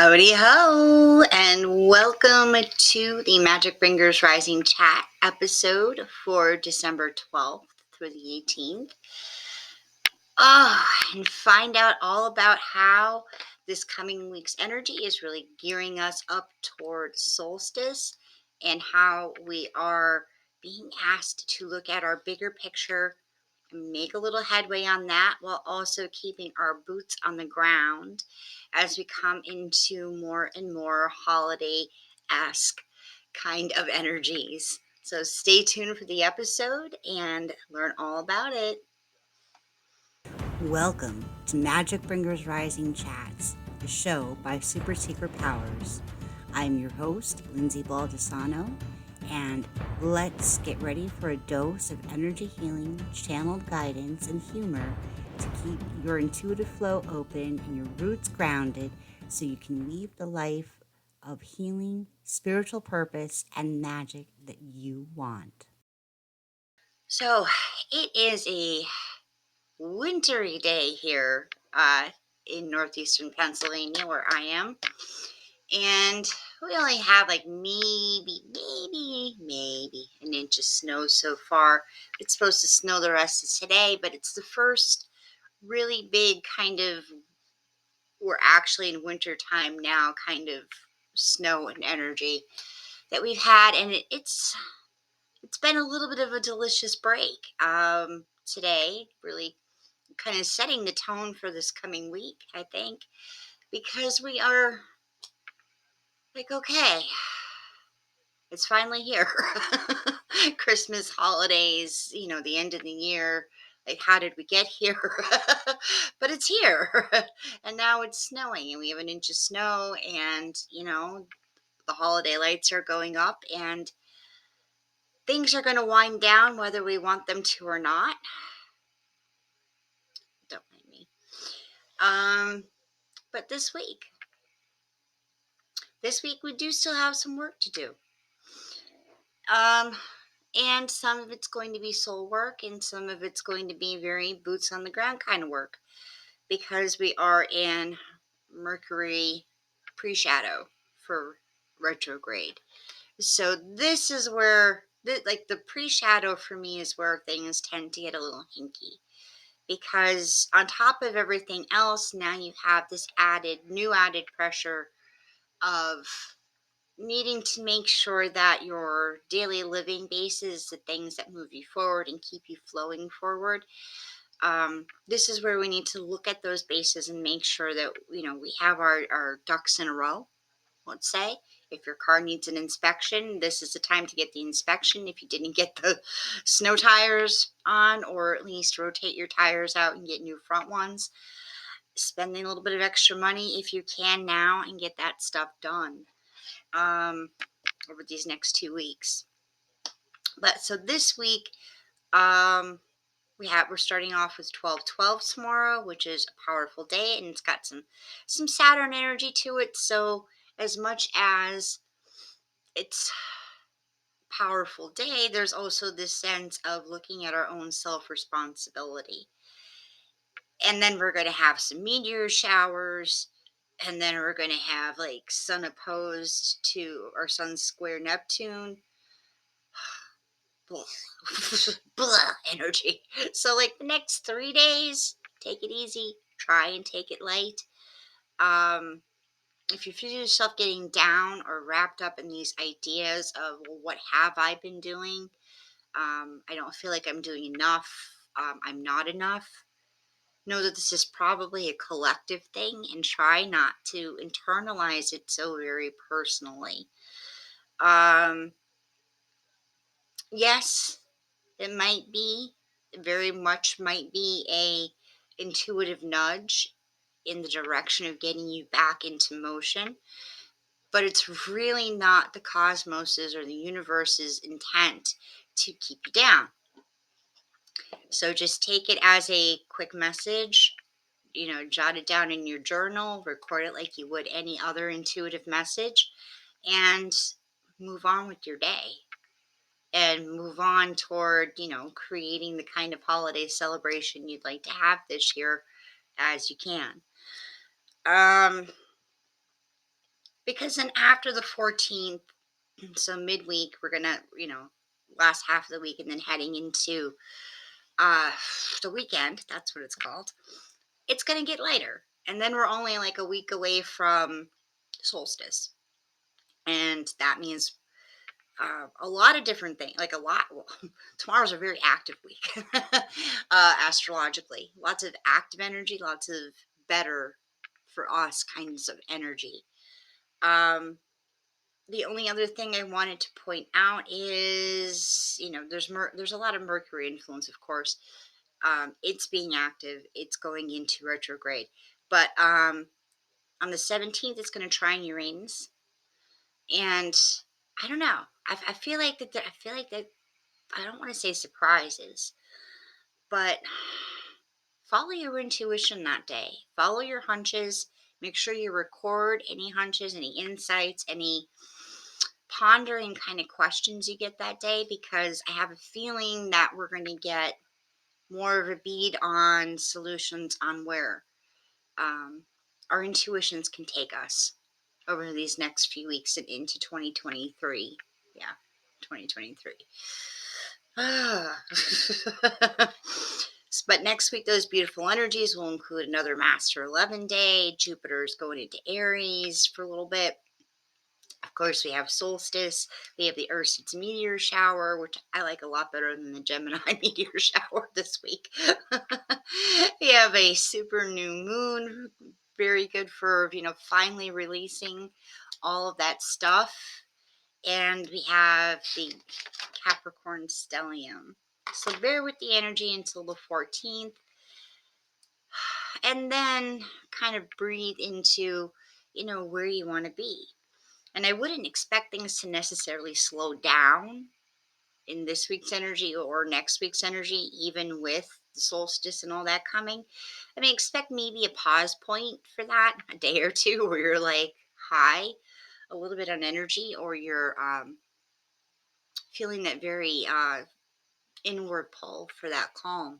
Howdy ho, and welcome to the Magic Bringers Rising Chat episode for December 12th through the 18th. And find out all about how this coming week's energy is really gearing us up toward solstice and how we are being asked to look at our bigger picture and make a little headway on that while also keeping our boots on the ground as we come into more and more holiday-esque kind of energies. So stay tuned for the episode and learn all about it. Welcome to Magic Bringers Rising Chats, a show by Super Secret Powers. I'm your host, Lindsay Baldessano, and let's get ready for a dose of energy healing, channeled guidance, and humor to keep your intuitive flow open and your roots grounded so you can weave the life of healing, spiritual purpose, and magic that you want. So, it is a wintry day here in northeastern Pennsylvania where I am. And we only have like maybe an inch of snow so far. It's supposed to snow the rest of today, but it's the first really big kind of, we're actually in winter time now, kind of snow and energy that we've had. And it's been a little bit of a delicious break today, really kind of setting the tone for this coming week, I think, because we are like, okay, it's finally here. Christmas, holidays, the end of the year. Like, how did we get here? But it's here. And now it's snowing, and we have an inch of snow, and, the holiday lights are going up, and things are going to wind down whether we want them to or not. Don't mind me. But this week we do still have some work to do. And some of it's going to be soul work, and some of it's going to be very boots on the ground kind of work, because we are in Mercury pre-shadow for retrograde. So this is where, the pre-shadow for me is where things tend to get a little hinky, because on top of everything else, now you have this new added pressure of needing to make sure that your daily living bases, the things that move you forward and keep you flowing forward, this is where we need to look at those bases and make sure that, we have our ducks in a row. Let's say if your car needs an inspection, this is the time to get the inspection. If you didn't get the snow tires on, or at least rotate your tires out and get new front ones, spending a little bit of extra money if you can now and get that stuff done over these next 2 weeks. But so this week, we're starting off with 12/12 tomorrow, which is a powerful day, and it's got some Saturn energy to it. So as much as it's a powerful day, there's also this sense of looking at our own self-responsibility. And then we're going to have some meteor showers, and then we're going to have like sun opposed to, or sun square Neptune. Blah, energy. So like the next 3 days, take it easy. Try and take it light. If you feel yourself getting down or wrapped up in these ideas of, well, what have I been doing? I don't feel like I'm doing enough. I'm not enough. Know that this is probably a collective thing, and try not to internalize it so very personally. Yes, it very much might be a intuitive nudge in the direction of getting you back into motion, but it's really not the cosmos's or the universe's intent to keep you down. So just take it as a quick message, jot it down in your journal, record it like you would any other intuitive message, and move on with your day. And move on toward, creating the kind of holiday celebration you'd like to have this year as you can. because then after the 14th, so midweek, we're gonna, last half of the week, and then heading into uh the weekend. That's what it's called. It's gonna get lighter, and then we're only like a week away from solstice, and that means a lot of different things, like a lot. Well, tomorrow's a very active week, astrologically. Lots of active energy, lots of better for us kinds of energy. Um, the only other thing I wanted to point out is, there's a lot of Mercury influence, of course. It's being active. It's going into retrograde, but on the 17th, it's going to trine Uranus, and I don't know. I feel like that. I feel like that. I don't want to say surprises, but follow your intuition that day. Follow your hunches. Make sure you record any hunches, any insights, any pondering kind of questions you get that day, because I have a feeling that we're going to get more of a bead on solutions on where um, our intuitions can take us over these next few weeks and into 2023. Yeah, 2023. But next week, those beautiful energies will include another Master 11 day. Jupiter's going into Aries for a little bit. Of course, we have solstice. We have the Ursa's meteor shower, which I like a lot better than the Gemini meteor shower this week. We have a super new moon, very good for, finally releasing all of that stuff. And we have the Capricorn stellium. So bear with the energy until the 14th. And then kind of breathe into, where you want to be. And I wouldn't expect things to necessarily slow down in this week's energy or next week's energy, even with the solstice and all that coming. I mean, expect maybe a pause point for that, a day or two, where you're like high, a little bit on energy, or you're feeling that very inward pull for that calm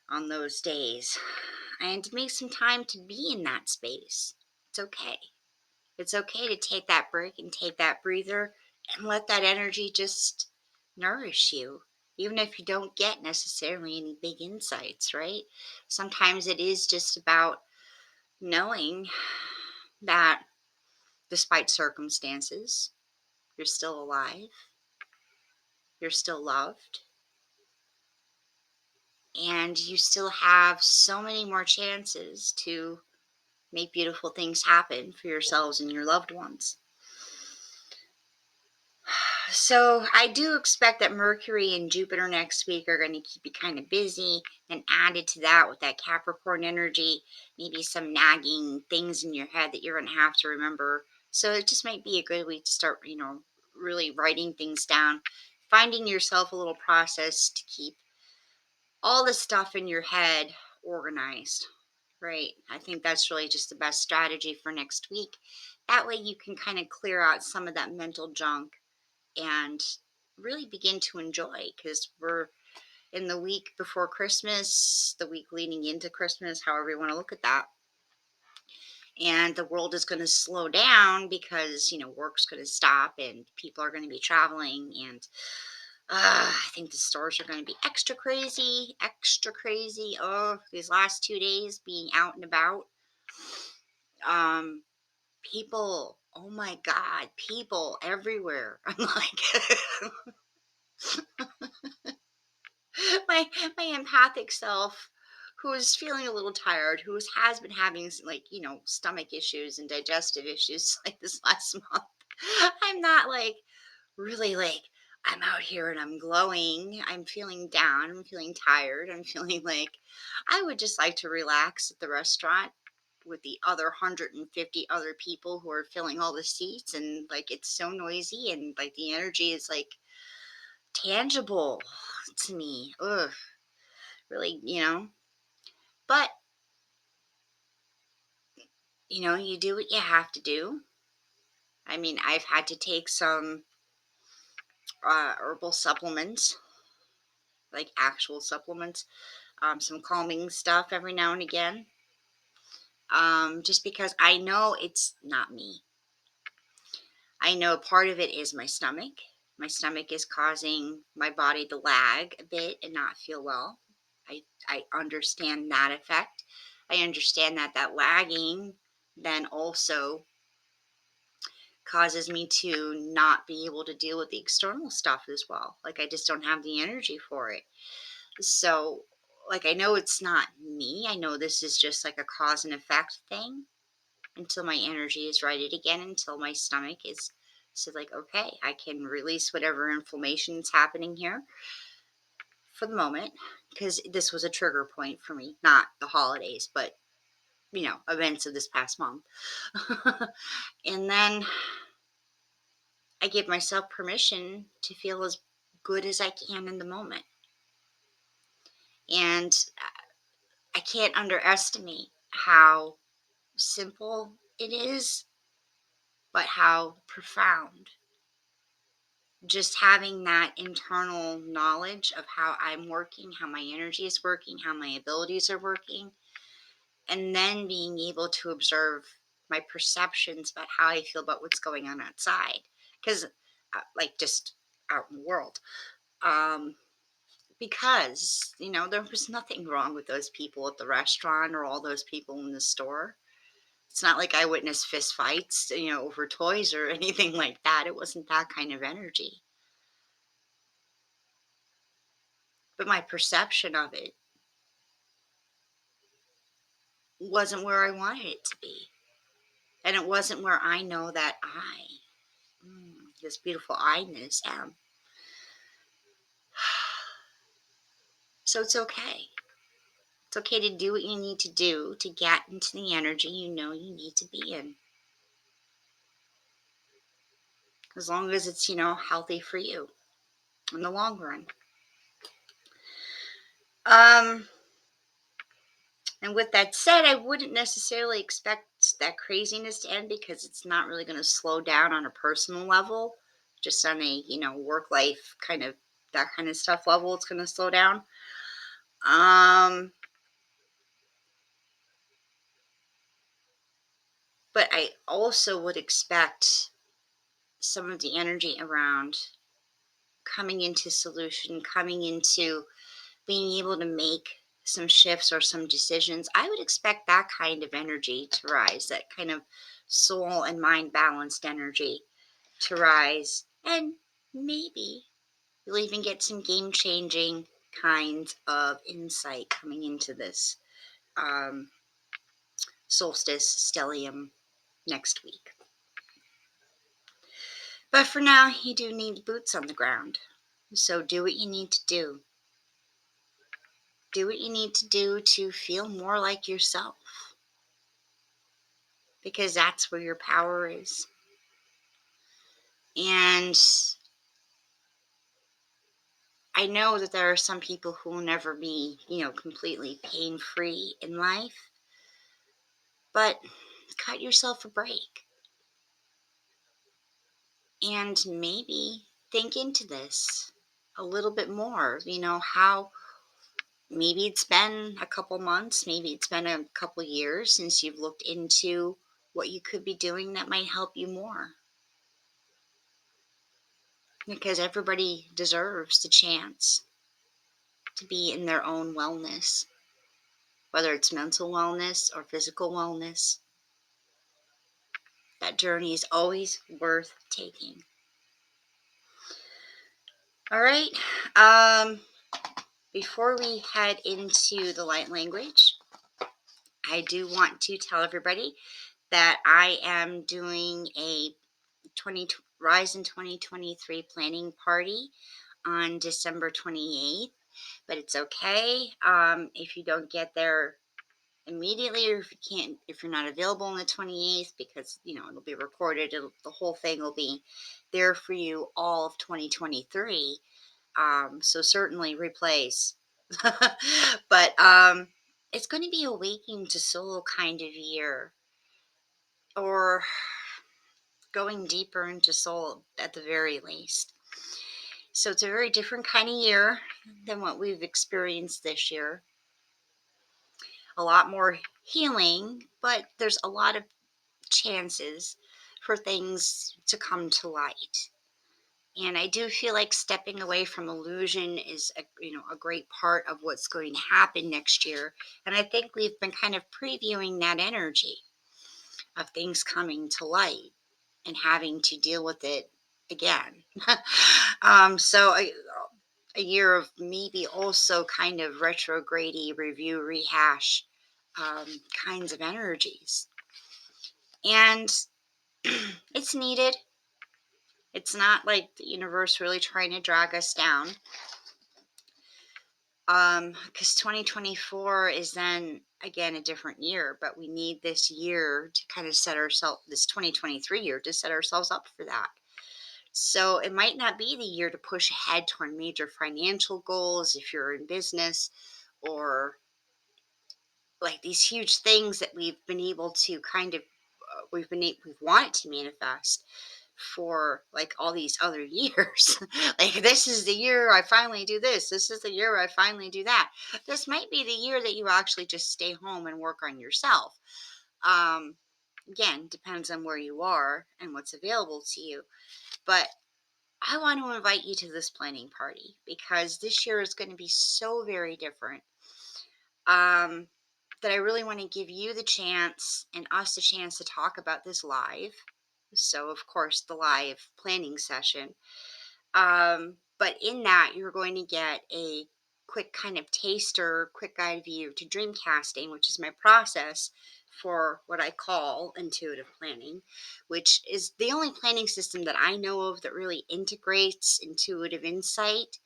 on those days. And to make some time to be in that space. It's okay. It's okay to take that break and take that breather and let that energy just nourish you, even if you don't get necessarily any big insights, right? Sometimes it is just about knowing that despite circumstances, you're still alive, you're still loved, and you still have so many more chances to make beautiful things happen for yourselves and your loved ones. So I do expect that Mercury and Jupiter next week are going to keep you kind of busy. And added to that, with that Capricorn energy, maybe some nagging things in your head that you're going to have to remember. So it just might be a good week to start, really writing things down, finding yourself a little process to keep all the stuff in your head organized. Right. I think that's really just the best strategy for next week. That way you can kind of clear out some of that mental junk and really begin to enjoy, because we're in the week before Christmas, the week leading into Christmas, however you want to look at that. And the world is going to slow down because, work's going to stop and people are going to be traveling. And I think the stores are going to be extra crazy, extra crazy. Oh, these last 2 days being out and about. People, oh my God, people everywhere. I'm like, my my empathic self, who is feeling a little tired, who has been having like, stomach issues and digestive issues like this last month. I'm not like really like I'm out here and I'm glowing. I'm feeling down. I'm feeling tired. I'm feeling like I would just like to relax at the restaurant with the other 150 other people who are filling all the seats, and like it's so noisy, and like the energy is like tangible to me. Ugh, really, But, you do what you have to do. I mean, I've had to take some herbal supplements, like actual supplements, some calming stuff every now and again, just because I know it's not me. I know part of it is my stomach. My stomach is causing my body to lag a bit and not feel well. I understand that effect. I understand that lagging then also causes me to not be able to deal with the external stuff as well. Like I just don't have the energy for it. So, like, I know it's not me. I know this is just like a cause and effect thing until my energy is righted again, until my stomach is so like, okay, I can release whatever inflammation is happening here for the moment. Because this was a trigger point for me, not the holidays, but events of this past month. And then I give myself permission to feel as good as I can in the moment. And I can't underestimate how simple it is, but how profound. Just having that internal knowledge of how I'm working, how my energy is working, how my abilities are working, and then being able to observe my perceptions about how I feel about what's going on outside. Because, like, just out in the world. Um, because, there was nothing wrong with those people at the restaurant or all those people in the store. It's not like I witnessed fist fights, over toys or anything like that. It wasn't that kind of energy. But my perception of it wasn't where I wanted it to be. And it wasn't where I know that this beautiful I-ness am. So it's okay. It's okay to do what you need to do to get into the energy you know you need to be in. As long as it's, healthy for you in the long run. Um, And with that said, I wouldn't necessarily expect that craziness to end because it's not really going to slow down on a personal level, just on a, work life kind of that kind of stuff level, it's going to slow down. Um, but I also would expect some of the energy around coming into solution, coming into being able to make some shifts or some decisions. I would expect that kind of energy to rise, that kind of soul and mind balanced energy to rise. And maybe you'll even get some game changing kinds of insight coming into this um, solstice stellium next week. But for now, you do need boots on the ground. So do what you need to do. Do what you need to do to feel more like yourself. Because that's where your power is. And I know that there are some people who will never be, completely pain free in life, but cut yourself a break and maybe think into this a little bit more. How maybe it's been a couple months, maybe it's been a couple years since you've looked into what you could be doing that might help you more. Because everybody deserves the chance to be in their own wellness, whether it's mental wellness or physical wellness. That journey is always worth taking. All right. Before we head into the light language, I do want to tell everybody that I am doing a Rise in 2023 planning party on December 28th, but it's okay if you don't get there immediately, or if you're not available on the 28th, because it'll be recorded. The whole thing will be there for you all of 2023. So certainly replays. But it's going to be a waking to soul kind of year, or going deeper into soul at the very least. So it's a very different kind of year than what we've experienced this year. A lot more healing, but there's a lot of chances for things to come to light. And I do feel like stepping away from illusion is a great part of what's going to happen next year. And I think we've been kind of previewing that energy of things coming to light and having to deal with it again. So a year of maybe also kind of retrograde review, rehash kinds of energies. And it's needed. It's not like the universe really trying to drag us down. Because 2024 is then again a different year, but we need this year to kind of set ourselves, this 2023 year, to set ourselves up for that. So it might not be the year to push ahead toward major financial goals if you're in business, or like these huge things that we've been able to kind of we've wanted to manifest for like all these other years. Like, this is the year I finally do this. This is the year I finally do that. This might be the year that you actually just stay home and work on yourself. Um, Again, depends on where you are and what's available to you. But I want to invite you to this planning party because this year is going to be so very different. Um, that I really want to give you the chance and us the chance to talk about this live. So, of course, the live planning session. But in that, you're going to get a quick kind of taster, quick guide view to dream casting, which is my process for what I call intuitive planning, which is the only planning system that I know of that really integrates intuitive insight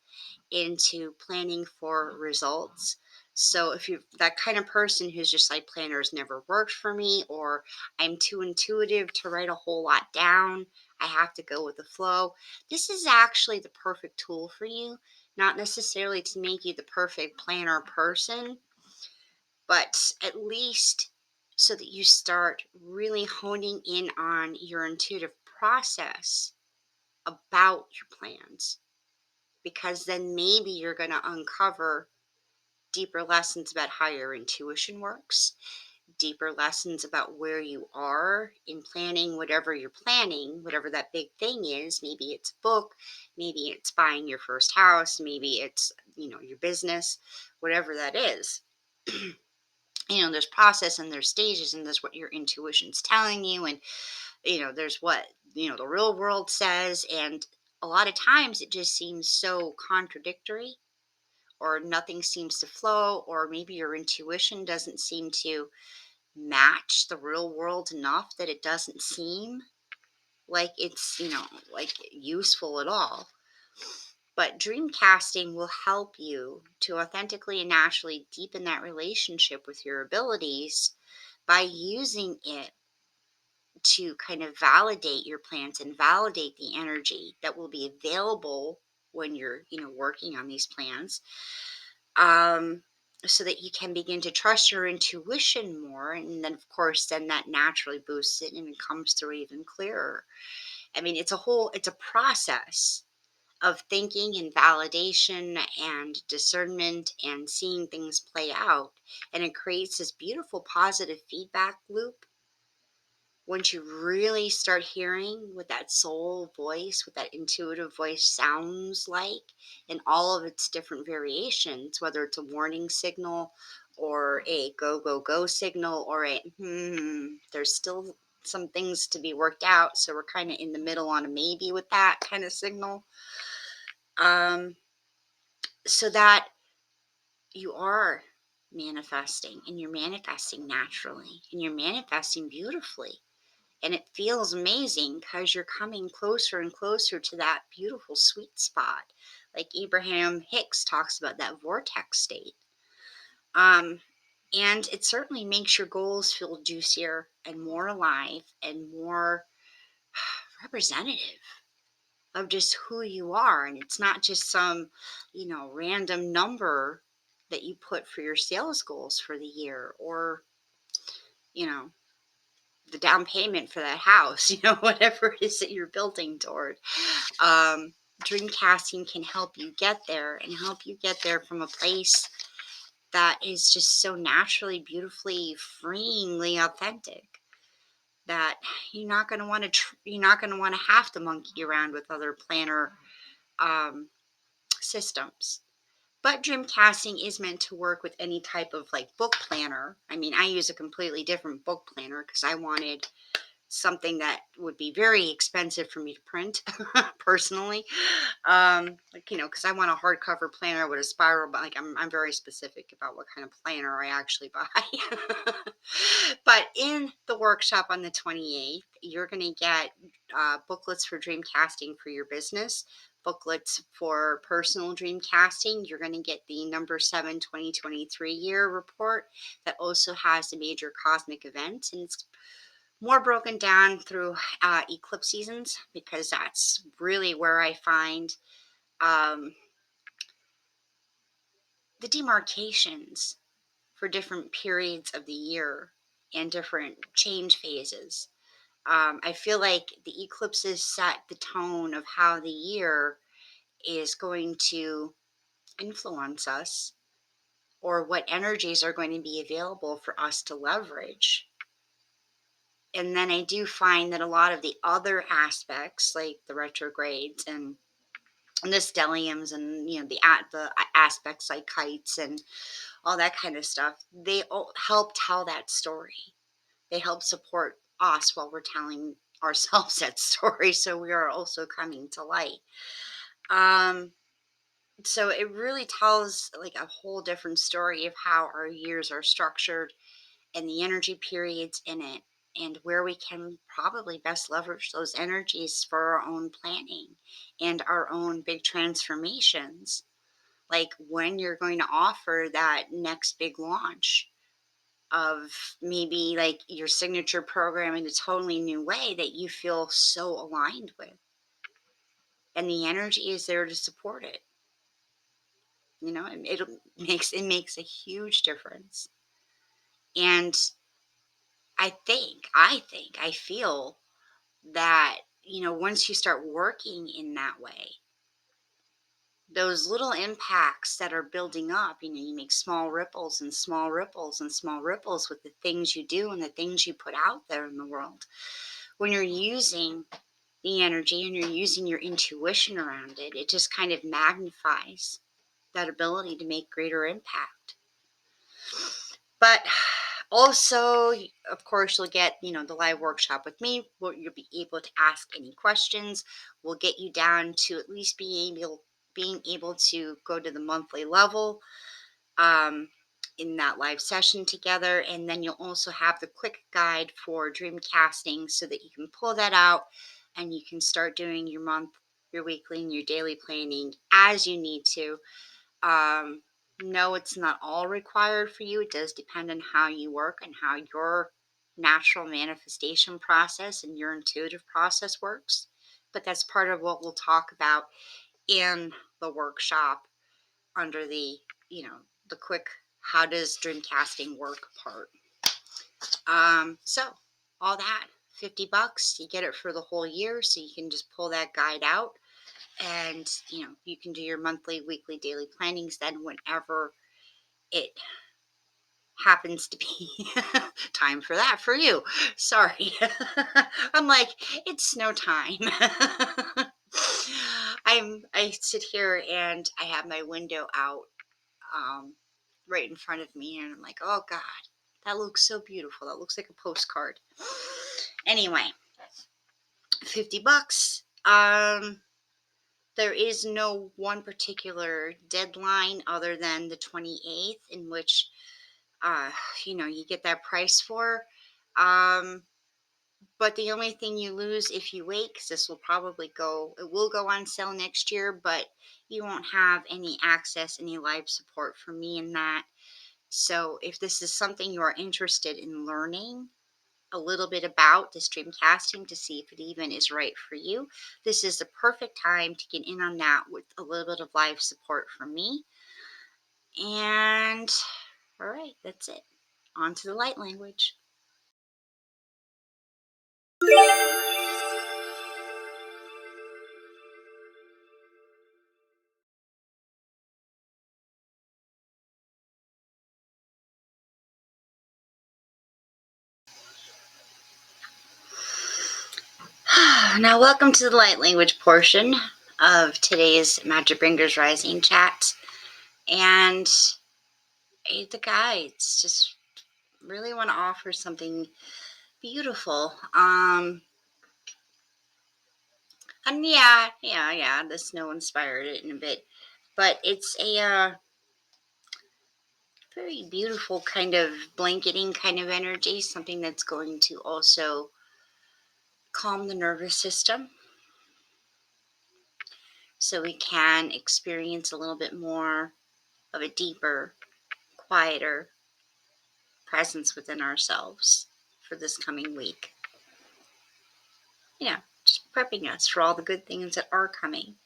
into planning for results. So if you're that kind of person who's just like, planners never worked for me, or I'm too intuitive to write a whole lot down, I have to go with the flow, this is actually the perfect tool for you. Not necessarily to make you the perfect planner person, but at least so that you start really honing in on your intuitive process about your plans, because then maybe you're going to uncover deeper lessons about how your intuition works, deeper lessons about where you are in planning whatever you're planning, whatever that big thing is. Maybe it's a book, maybe it's buying your first house, maybe it's, your business, whatever that is. There's process and there's stages, and there's what your intuition's telling you, and there's what the real world says, and a lot of times it just seems so contradictory, or nothing seems to flow, or maybe your intuition doesn't seem to match the real world enough that it doesn't seem like it's, like useful at all. But dream casting will help you to authentically and naturally deepen that relationship with your abilities by using it to kind of validate your plans and validate the energy that will be available when you're, working on these plans, um, so that you can begin to trust your intuition more. And then, of course, then that naturally boosts it and it comes through even clearer. I mean, it's a process of thinking and validation and discernment and seeing things play out. And it creates this beautiful positive feedback loop once you really start hearing what that soul voice, what that intuitive voice sounds like in all of its different variations, whether it's a warning signal or a go, go, go signal, or a there's still some things to be worked out. So we're kind of in the middle on a maybe with that kind of signal. Um, so that you are manifesting, and you're manifesting naturally, and you're manifesting beautifully. And it feels amazing because you're coming closer and closer to that beautiful sweet spot. Like Abraham Hicks talks about that vortex state. Um, and it certainly makes your goals feel juicier and more alive and more representative of just who you are. And it's not just some, random number that you put for your sales goals for the year, or, you know, the down payment for that house, whatever it is that you're building toward. Um, Dream casting can help you get there, and help you get there from a place that is just so naturally, beautifully, freeingly authentic, that you're not going to want to you're not going to want to have to monkey around with other planner um, systems. But Dreamcasting is meant to work with any type of like book planner. I mean, I use a completely different book planner because I wanted something that would be very expensive for me to print personally. Like, because I want a hardcover planner with a spiral, but like I'm very specific about what kind of planner I actually buy. But in the workshop on the 28th, you're going to get booklets for dreamcasting for your business, booklets for personal dreamcasting. You're going to get the number 7 2023 year report that also has the major cosmic events, and it's more broken down through eclipse seasons because that's really where I find um, the demarcations for different periods of the year and different change phases. I feel like the eclipses set the tone of how the year is going to influence us or what energies are going to be available for us to leverage. And then I do find that a lot of the other aspects, like the retrogrades and the stelliums and the aspects like kites and all that kind of stuff, they all help tell that story. They help support us while we're telling ourselves that story, so we are also coming to light. Um, so it really tells like a whole different story of how our years are structured and the energy periods in it, and where we can probably best leverage those energies for our own planning and our own big transformations. Like when you're going to offer that next big launch of maybe like your signature program in a totally new way that you feel so aligned with, and the energy is there to support it. It makes a huge difference. And I feel that, once you start working in that way, those little impacts that are building up, you make small ripples and small ripples and small ripples with the things you do and the things you put out there in the world. When you're using the energy and you're using your intuition around it, it just kind of magnifies that ability to make greater impact. But also, of course, you'll get, the live workshop with me where you'll be able to ask any questions. We'll get you down to at least being able to go to the monthly level um, in that live session together. And then you'll also have the quick guide for dream casting so that you can pull that out and you can start doing your month, your weekly, and your daily planning as you need to. Um, no, it's not all required for you. It does depend on how you work and how your natural manifestation process and your intuitive process works. But that's part of what we'll talk about in the workshop under the quick how does dream casting work part. So all that, $50, you get it for the whole year, so you can just pull that guide out and you can do your monthly, weekly, daily plannings then whenever it happens to be time for that for you. Sorry. I'm like, it's snow time. I sit here and I have my window out um, right in front of me, and I'm like, oh God, that looks so beautiful. That looks like a postcard. Anyway, $50. There is no one particular deadline other than the 28th in which you get that price for. Um, but the only thing you lose if you wait, because it will go on sale next year, but you won't have any access, any live support from me in that. So if this is something you are interested in learning a little bit about this dream casting to see if it even is right for you, this is the perfect time to get in on that with a little bit of live support from me. And all right, that's it. On to the light language. Now, welcome to the light language portion of today's Magic Bringers Rising chat. And the guides just really want to offer something beautiful. And the snow inspired it in a bit. But it's a very beautiful kind of blanketing kind of energy, something that's going to also calm the nervous system so we can experience a little bit more of a deeper, quieter presence within ourselves for this coming week. Just prepping us for all the good things that are coming.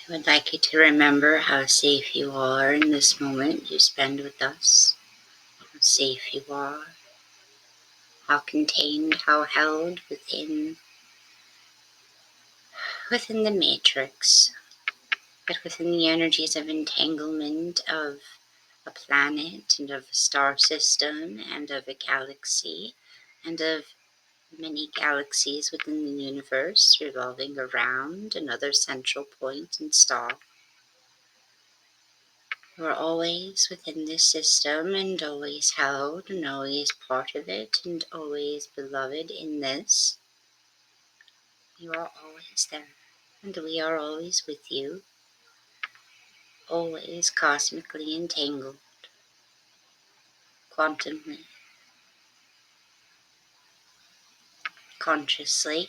I would like you to remember how safe you are in this moment you spend with us, how safe you are, how contained, how held within the matrix, but within the energies of entanglement of a planet and of a star system and of a galaxy and of many galaxies within the universe revolving around another central point and star. You are always within this system and always held and always part of it and always beloved in this. You are always there and we are always with you, always cosmically entangled, quantumly, consciously.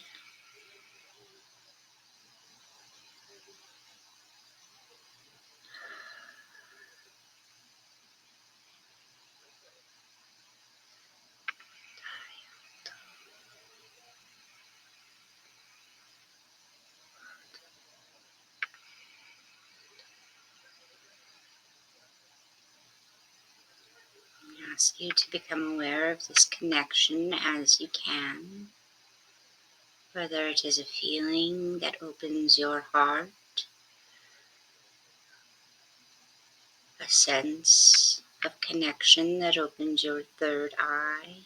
I ask you to become aware of this connection as you can, whether it is a feeling that opens your heart, a sense of connection that opens your third eye,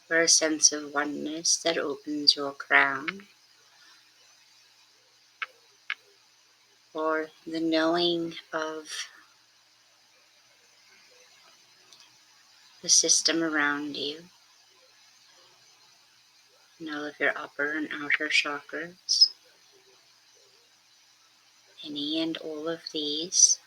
or a sense of oneness that opens your crown, or the knowing of the system around you, and all of your upper and outer chakras, any and all of these.